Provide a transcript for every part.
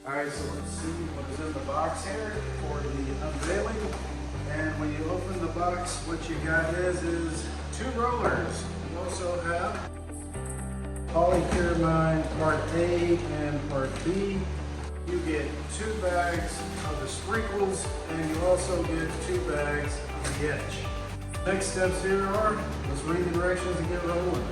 Alright, so let's see what is in the box here for the unveiling. And when you open the box, what you got is 2 rollers. You also have polycuramine Part A and Part B. You get 2 bags of the sprinkles, and you also get 2 bags of the etch. Next steps here are, let's read the directions and get rolling.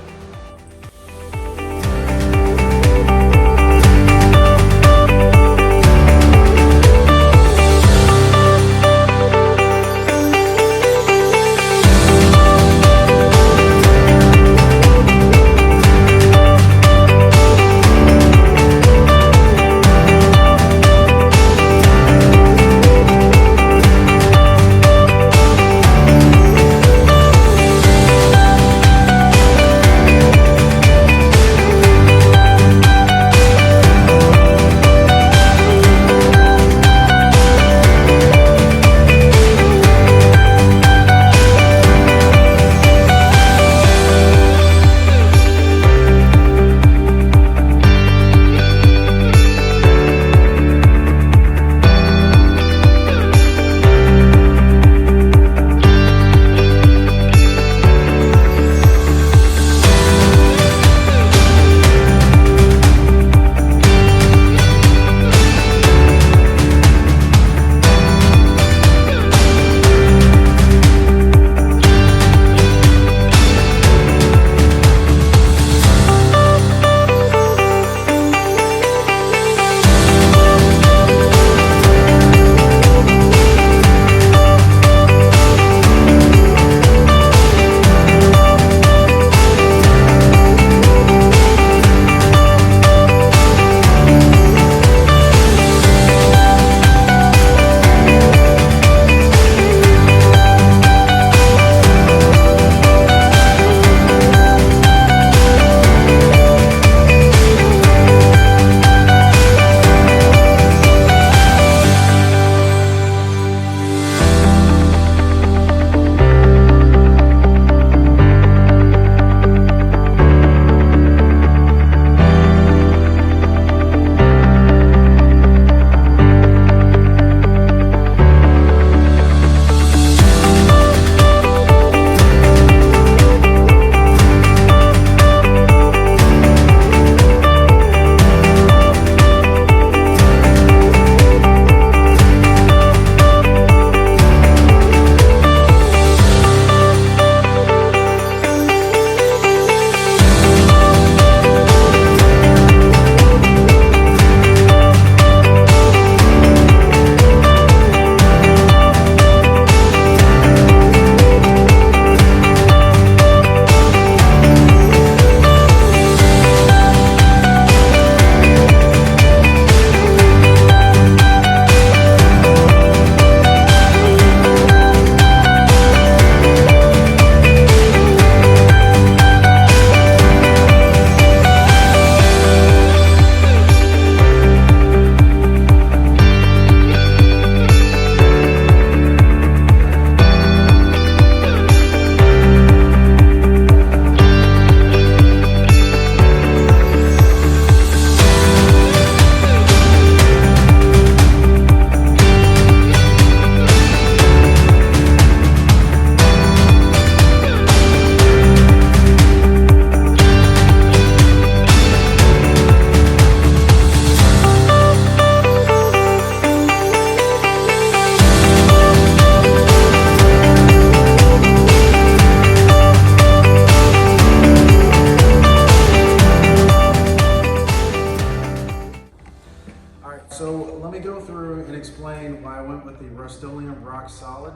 So let me go through and explain why I went with the Rust-Oleum RockSolid.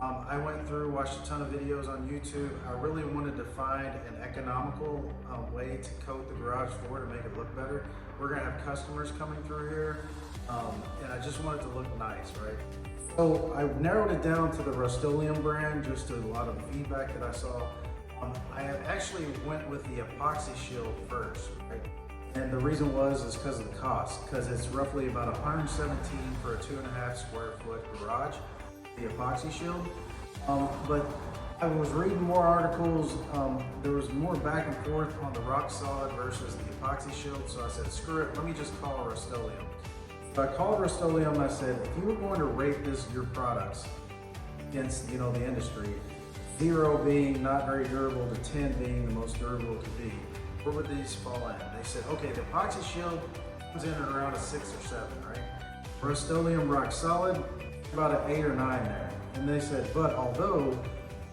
I went through, watched a ton of videos on YouTube. I really wanted to find an economical way to coat the garage floor to make it look better. We're gonna have customers coming through here, and I just wanted to look nice, right? So I narrowed it down to the Rust-Oleum brand, just a lot of feedback that I saw. I actually went with the epoxy shield first, right? And the reason is because of the cost, because it's roughly about $117 for a 2.5 square foot garage, the epoxy shield. But I was reading more articles, there was more back and forth on the RockSolid versus the epoxy shield, so I said, screw it, let me just call Rust-Oleum. So I called Rust-Oleum and I said, if you were going to rate your products against, the industry, 0 being not very durable to 10 being the most durable it could be, where would these fall in? They said, okay, the epoxy shield comes in at around a 6 or 7, right? Rust-Oleum RockSolid, about an 8 or 9 there. And they said, but although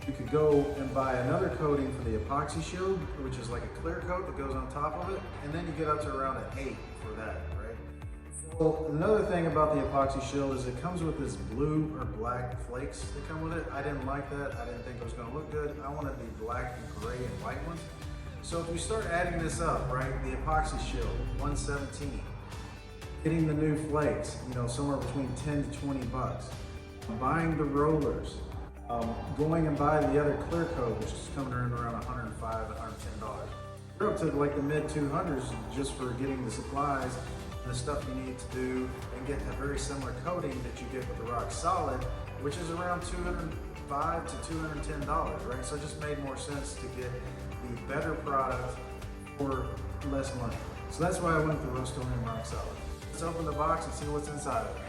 you could go and buy another coating for the epoxy shield, which is like a clear coat that goes on top of it, and then you get up to around an 8 for that, right? Well, another thing about the epoxy shield is it comes with this blue or black flakes that come with it. I didn't like that. I didn't think it was going to look good. I wanted the black and gray and white ones. So if you start adding this up, right, the epoxy shield, 117, getting the new flakes, somewhere between 10 to 20 bucks, buying the rollers, going and buying the other clear coat, which is coming in around $105, $110. You're up to like the mid 200s just for getting the supplies and the stuff you need to do and get a very similar coating that you get with the RockSolid, which is around $205 to $210, right? So it just made more sense to get the better product for less money. So that's why I went with the Rust-Oleum RockSolid. Let's open the box and see what's inside of it.